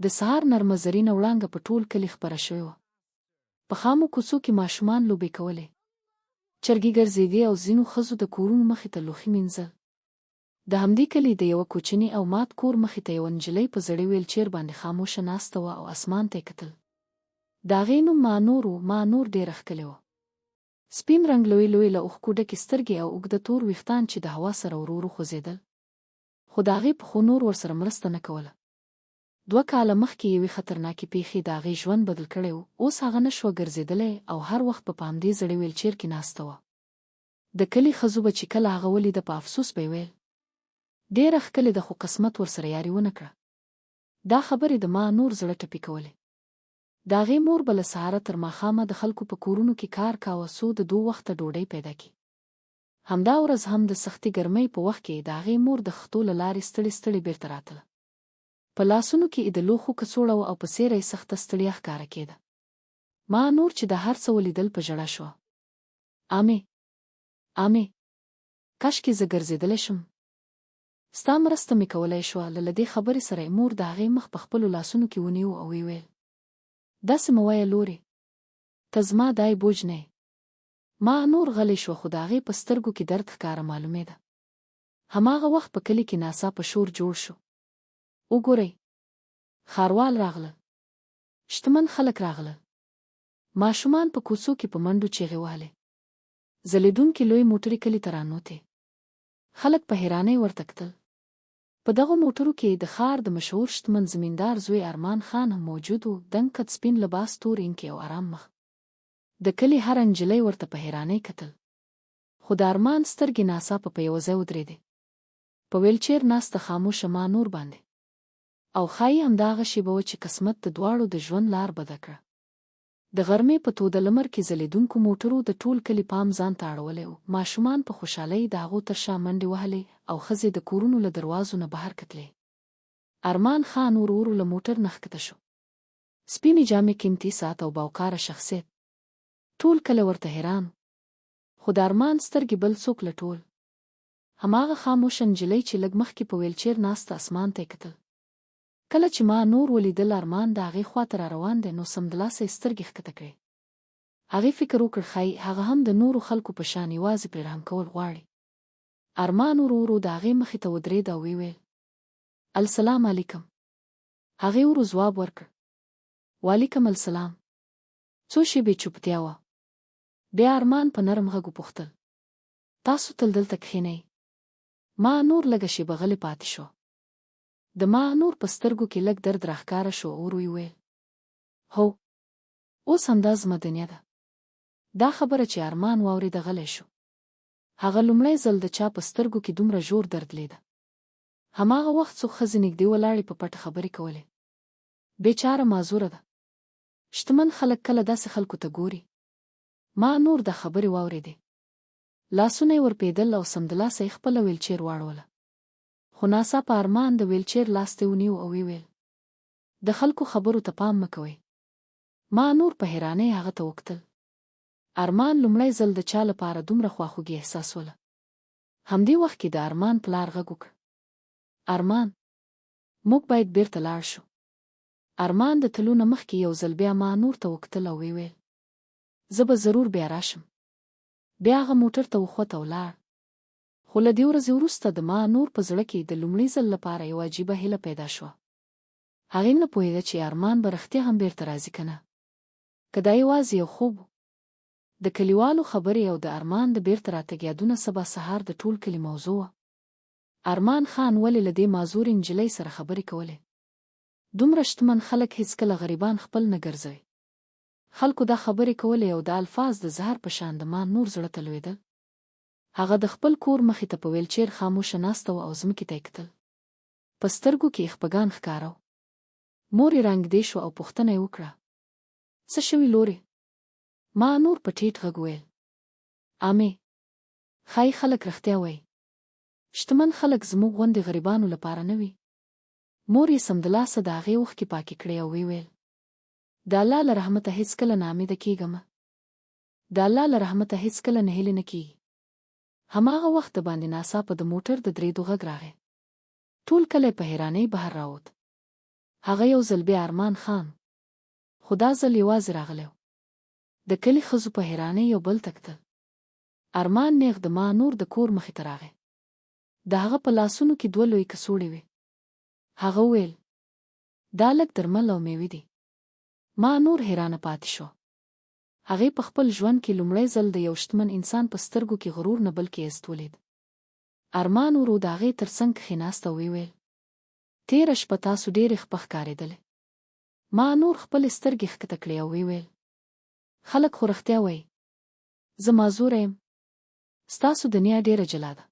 د سهار نرمه زرینه وړانګه په ټول کلي خپره شوې وه. په خامو کوڅو کې ماشومان لوبې کولې. چرګې ګرځېدې او ځینو ښځو د کورونو مخې ته لوښي مینځل. د همدې کلي د یوه کوچني او مات کور مخې ته یوه نجلۍ په زړې ویلچیر باندې خاموشه ناسته وه او اسمان ته یې کتل. د هغې نوم مانور و. مانور ډېره ښکلې وه. سپین رنګ لوی لوی له اوښکو ډکې سترګې او اوږده تور ویښتان چې د هوا سره ورو ورو خوځېدل. خو د هغې پښو نور ورسره مرسته نه کوله. 2 کاله مخکې یوې خطرناکې پیښې د هغې ژوند بدل کړی و. اوس هغه نه شوه ګرځېدلی او هر وخت په همدې زړې ویلچیر کې ناسته وه. د کلي ښځو به چې کله هغه ولیده په افسوس به یې ویل: ډېره ښکلې ده خو قسمت ورسره یاري ونه کړه. دا خبرې د مانور زړه ټپي کولې. د هغې مور به له سهاره تر ماښامه د خلکو په کورونو کې کار کاوه څو د 2 وخته ډوډۍ پیدا کړي. همدا ورځ هم د سختې ګرمۍ په وخت کې د هغې مور د خښتو له لارې ستړې ستړې بیرته راتله. په لاسونو کې یې د لوښو کڅوړه وه او په څېره یې سخته ستړیا ښکاره کېده. مانور چې د هر څه ولیدل په ژړا شوه. امې کاشکې زه ګرځېدلی شم. ستا مرسته مې کولی شوه. له دې خبرې سره یې مور د هغې مخ په خپلو لاسونو کې ونیو او ویې ویل: داسې مه وایه لورې، ته زما دای بوج نه یې. مانور غلی شوه خو د هغې په سترګو کې درد ښکاره معلومېده. هماغه وخت په کلي کې ناڅاپه شور جوړ شو. وګورئ، ښاروال راغلل، شتمن خلک راغلل. ماشومان په کوڅو کې په منډو چیغې وهلې. ځلېدونکې لوی موټرې کلي ته رانوتې. خلک په حیرانۍ ورته کتل. په دغو موټرو کې د ښار د مشهور شتمن زمیندار زوی ارمان خان هم موجود و. دنګ قد، سپین لباس، تور اینکې او ارام مخ. د کلي هره نجلۍ ورته په حیرانۍ کتل. خو د ارمان سترګې ناڅاپه په یوه ځای ودرېدې. په ویلچیر ناسته خاموشه مانور باندې. او ښایي همدغه شیبه وه چې قسمت د دواړو د ژوند لار بده کړه. د غرمې په توده لمر کې ځلېدونکو موټرو د ټول کلي پام ځان ته اړولی و. ماشومان په خوشحالۍ د هغو تر شا منډې وهلې او ښځې د کورونو له دروازو نه بهر کتلې. ارمان خان ورو ورو له موټر نه ښکته شو. سپینې جامې، قیمتي ساعت او باوقاره شخصیت. ټول کلی ورته حیران. خو د ارمان سترګې بل څوک لټول. هماغه خاموشه نجلۍ چې لږ مخکې په ویلچیر ناسته اسمان ته یې کتل. کله چې مانور ولیدل ارمان د هغې خواته را روان دی نو سمدلاسه یې سترګې ښکته کړې. هغې فکر وکړ ښایي هغه هم د نورو خلکو په شان یوازې پرې رحم کول غواړي. ارمان ورو ورو د هغې مخې ته ودرېد او ویې ویل: السلام علیکم. هغې ورو ځواب ورکړ: وعلیکم السلام. څو شېبې چوپتیا وه. بیا ارمان په نرم غږ وپوښتل: تاسو تل دلته کښېنئ؟ مانور لږه شېبه غلی پاتې شو. د مانور په سترګو کې لږ درد راښکاره شو. ورو یې ویل: هو، اوس همدا زما دنیا ده. دا خبره چې ارمان واورېده غلی شو. هغه لومړی ځل د چا په سترګو کې دومره ژور درد لیده. هماغه وخت څو ښځې نږدې ولاړې په پټه خبرې کولې. بېچاره معذوره ده. شتمن خلک کله داسې خلکو ته ګوري. مانور دا خبرې واورېدې. لاسونه یې ورپېدل او سمدلاسه یې خپله ویلچیر واړوله. خو ناڅاپه ارمان د ویلچیر لاس ته ونیو او ویې ویل: د خلکو خبرو ته پام مه کوئ. مانور په حیرانۍ هغه ته وکتل. ارمان لومړی ځل د چا لپاره دومره خواخوږي احساسوله. همدې وخت کې د ارمان پلار غږ وکړ: ارمان، موږ باید بیرته لاړ شو. ارمان د تلو نه مخکې یو ځل بیا مانور ته وکتل او ویې ویل: زه به ضرور بیا راشم. بیا هغه موټر ته وخوت او لاړ. خو له دې ورځې وروسته د مانور په زړه کې د لومړي ځل لپاره یوه عجیبه هیله پیدا شوه. هغې نه پوهېده چې ارمان به رښتیا هم بیرته راځي که نه. که دا یوازې یو خوب و. د کلیوالو خبرې او د ارمان د بیرته راتګ یادونه سبا سهار د ټول کلي موضوع وه. ارمان خان ولې له دې معذورې نجلۍ سره خبرې کولې؟ دومره شتمن خلک هیڅکله غریبان خپل نه ګرځوي. خلکو دا خبرې کولې او دا الفاظ د زهر په شان د مانور زړه ته لوېدل. هغه د خپل کور مخې ته په ویلچیر خاموشه ناسته وه او ځمکې ته یې کتل. په سترګو کې یې خپګان ښکاره و. مور یې رانږدې شوه او پوښتنه یې وکړه: څه شوي لورې؟ مانور په ټیټ غږ ویل: امې، ښایي خلک رښتیا وایي. شتمن خلک زموږ غوندې غریبانو لپاره نه وي. مور یې سمدلاسه د هغې اوښکې پاکې کړې او ویې ویل: د الله له رحمته هېڅکله ناامیده کېږه مه. د الله له رحمته هېڅکله نهیلې نه کېږي. هماغه وخت د باندې ناڅاپه د موټر د درېدو غږ راغی. ټول کلی په حیرانۍ بهر راووت. هغه یو ځل بیا ارمان خان خو دا ځل یوازې راغلی و. د کلي ښځو په حیرانۍ یو بل ته کتل. ارمان نیغ د ما نور د کور مخې ته راغی. د هغه په لاسونو کې 2 لوی کڅوړې وې. هغه وویل دا لږ درمل او میوې دي. ما نور حیرانه پاتې شو. هغې په خپل ژوند کې لومړی ځل د یو شتمن انسان په سترګو کې غرور نه بلکې عزت ولید. ارمان ورو د هغې تر څنګ کښېناست او ویې تېره شپه تاسو ډېرې ښه ښکارېدلې. ما نور خپلې سترګې ښکته کړې او ویل خلک خو رښتیا وایي. زه معذوره یم. ستاسو دنیا ډېره جلا ده.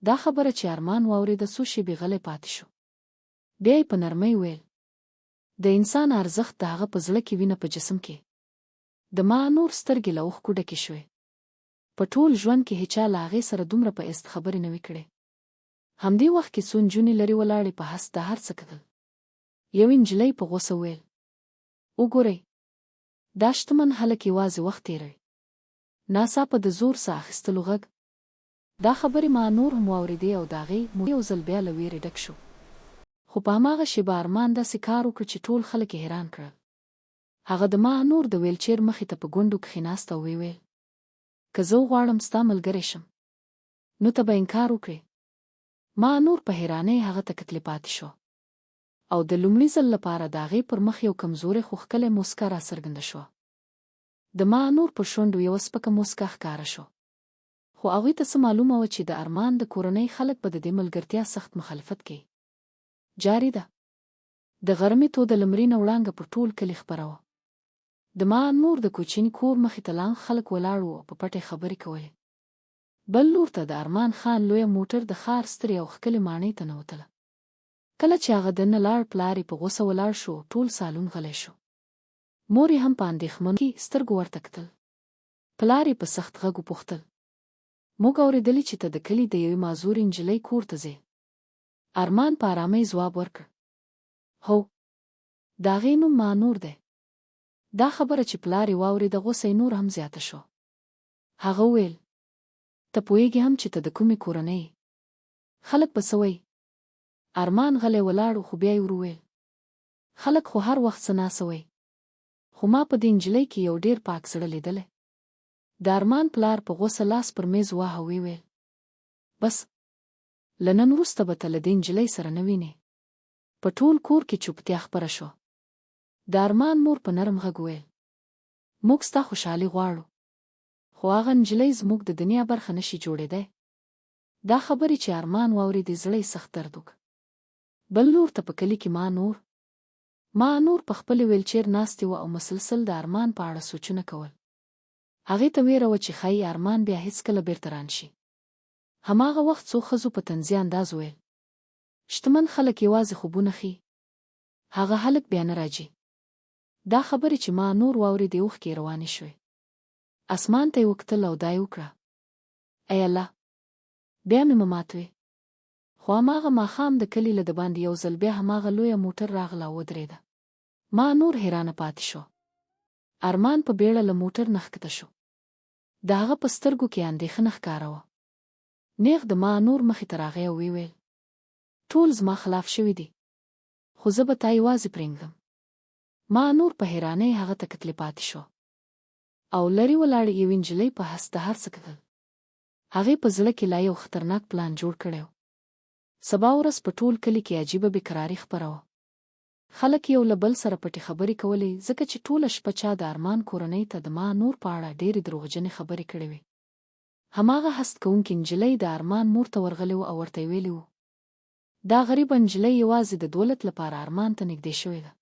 دا خبره چې ارمان واورېده څو شېبې غلی پاتې شو. بیا یې په نرمۍ ویل د انسان ارزښت د هغه په زړه کې وینه په جسم کې. د ما نور سترګې له اوښکو ډکې شوې. په ټول ژوند کې هیچا له هغې سره دومره په عزت خبرې نه وې کړې. همدې وخت کې څو نجونې لرې ولاړې په حسد د هر څه کتل. یوې نجلۍ په غوسه وویل وګورئ دا شتمن هلک یوازې وخت تېروي. ناڅاپه د زور ساه اخیستلو غږ. دا خبرې ما نور هم واورېدې او د هغې مو یو ځل بیا له ویرې ډک شو. خو په هماغه شېبه ارمان داسې کار وکړ چې ټول خلک یې حیران کړل. هغه د ما نور د ویلچیر مخې ته په ګونډو کښېناست او ویل که زه وغواړم ستا ملګری شم نو ته به انکار وکړې. ما نور په حیرانۍ هغه ته کتلې پاتې شو او د لومړي ځل لپاره د هغې پر مخ یو کمزورې خو ښکلی موسکا راڅرګنده شوه. د ما نور په شونډو یوه سپکه موسکا ښکاره شو. خو هغوی ته څه معلومه وه چې د ارمان د کورنۍ خلک به د دې ملګرتیا سخت مخالفت کوي. جاري ده. د غرمې توده لمرینه وړانګه پر ټول کلي خپره وه. د ما نور د کوچني کور مخې ته لاندې خلک ولاړ وو او په پټې خبرې کولې. بل لور ته د ارمان خان لویه موټر د ښار سترې او ښکلې ماڼۍ ته ننوتله. کله چې هغه دننه لاړ پلار یې په غوسه ولاړ شو. ټول سالون غلی شو. مور یې هم په اندېښمنو سترګو ورته کتل. پلار یې په سخت غږ وپوښتل موږ اورېدلي چې ته د کلي د یوې معذورې نجلۍ کور ته ځې. ارمان په ارامۍ ځواب ورکړ هو د هغې نوم ما نور دی. دا خبره چې پلار یې واورېده غوسه یې نور هم زیاته شو. هغه وویل ته پوهېږې هم چې ته د کومې کورنۍ یې؟ خلک به څه وایي؟ ارمان غلی ولاړ خو بیا یې ور وویل خلک خو هر وخت څه ناڅه وایي خو ما په دې نجلۍ کې یو ډېر پاک زړه لیدلی. د ارمان پلار په غوسه لاس پر میز واهه ویل بس له نن وروسته به ته له دې نجلۍ سره نه وینې. په ټول کور کې چوپتیا خپره شوه. د ارمان مور په نرم غږ وویل موږ ستا خوشحالي غواړو خو هغه نجلۍ زموږ د دنیا برخه نشي جوړېدی. دا خبرې چې ارمان واورېدې زړه یې سخت درد وکړ. بل لور ته په کلي کې ما نور په خپلې ویلچیر ناستې وه او مسلسل د ارمان په اړه سوچونه کول. هغې ته ویره وه چې ښایي ارمان بیا هیڅکله بیرته رانشي. هماغه وخت څو ښځو په طنزي انداز ویل شتمن خلک یوازې خوبونه ښیي. هغه هلک بیا نه راځي. دا خبرې چې ما نور واورېدې اوښکې روانې شوې. اسمان ته یې وکتل او دا یې وکړه ای الله بیا مې ماتوې. خو هماغه ماښام د کلي له دباندې یو ځل بیا هماغه لویه موټر راغله او ودرېده. ما نور حیرانه پاتې شو. ارمان په بیړه له موټر نه ښکته شو. د هغه په سترګو کې اندېښنه ښکاره وه. نیغ د ما نور مخې ته راغی او ویل ټول زما خلاف شوي دي خو زه به تا یوازې پرېږدم. ما نور په حیرانۍ هغه ته کتلې پاتې شو او لرې ولاړې یوې نجلۍ په حسد د هر څه کتل. هغې په زړه کې لا یو خطرناک پلان جوړ کړی و. سبا ورځ په ټول کلي کې عجیبه بېقراري خپره وه. خلک یو له بل سره پټې خبرې کولې ځکه چې ټوله شپه چا د ارمان کورنۍ ته د ما نور په اړه ډېرې دروغجنې خبرې کړې وې. هماغه حسد کوونکې نجلۍ د ارمان مور ته ورغلې وه او ورته یې ویلي وو دا غریبه نجلۍ یوازې د دولت لپاره ارمان ته نږدې شوې ده.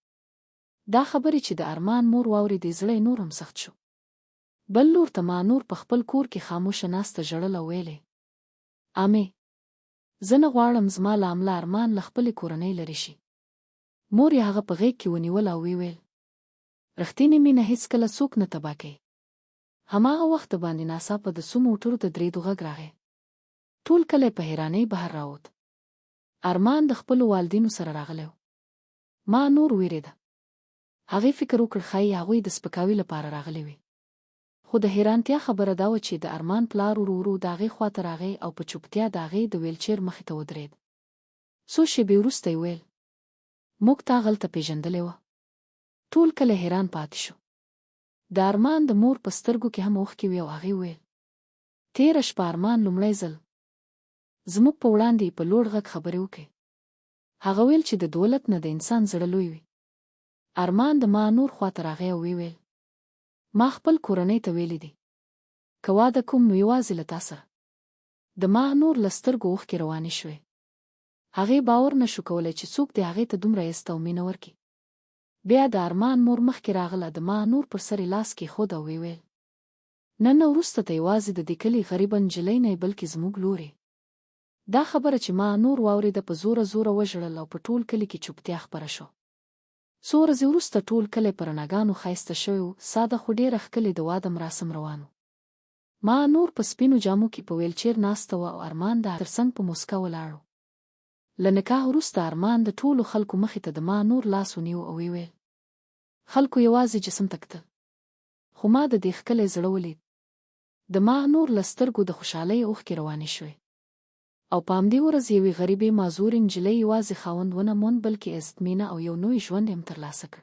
دا خبرې چې د ارمان مور واورېدې زړه یې نور هم سخت شو. بل لور ته ما نور په خپل کور کې خاموشه ناسته ژړل او ویلې امې زه نه غواړم زما له امله ارمان له خپلې کورنۍ لرې شي. مور یې هغه په غېږ کې ونیول او ویل رښتینې مینه هېڅکله څوک نه تباه کوي. هماغه وخت باندې ناڅاپه د څو موټرو د درېدو غږ راغی. ټول کلی په حیرانۍ بهر راووت. ارمان د خپلو والدینو سره راغلی و. ما نور ویرېده. هغې فکر وکړ ښایي هغوی د سپکاوي لپاره راغلي وي. خو د حیرانتیا خبره دا وه چې د ارمان پلار ورو ورو د هغې خواته راغی او په چوپتیا د هغې د ویلچیر مخې ته ودرېد. څو شېبې وروسته یې ویل موږ تا غلطه پیژندلې وه. ټول کله حیران پاتې شو. د ارمان د مور په سترګو کې هم اوښکې وې او هغې وویل تېره شپه ارمان لومړی ځل زموږ په وړاندې په لوړ غږ خبرې وکړې. هغه ویل چې د دولت نه د انسان زړه لوی وي. ارمان د ما نور خواته راغی او ویل ما خپل کورنۍ ته ویلي دي که واده کوم نو یوازې له تا سره. د ما نور له سترګو اوښکې روانې شوې. هغې باور نه شو کولی چې څوک دې هغې ته دومره ایسته او مینه ورکړي. بیا د ارمان مور مخکې راغله، د ما نور پر سر یې لاس کېښود او ویل نن وروسته ته یوازې د دې کلي غریبه نجلۍ نه یې بلکې زموږ لور یې. دا خبره چې ما نور واورېده په زوره زوره وژړل او په ټول کلي کې چوپتیا خپره شوه. څو ورځې وروسته ټول کلی په رڼاګانو ښایسته شوی و. ساده خو ډېره ښکلې د واده مراسم روان و. ما نور په سپینو جامو کې په ویلچیر ناسته وه او ارمان د تر څنګ په موسکا ولاړ و. له نکاح وروسته ارمان د ټولو خلکو مخې ته د ما نور لاس ونیو او ویل خلکو یوازې جسم ته کتل، خو ما د دې ښکلی زړه ولید. د ما نور له سترګو د خوشحالۍ اوښکې روانې شوې. او په همدې ورځ یوې غریبې معذورې نجلۍ یوازې خاوند ونه موند بلکې عزتمینه او یو نوی ژوند یې هم ترلاسه کړ.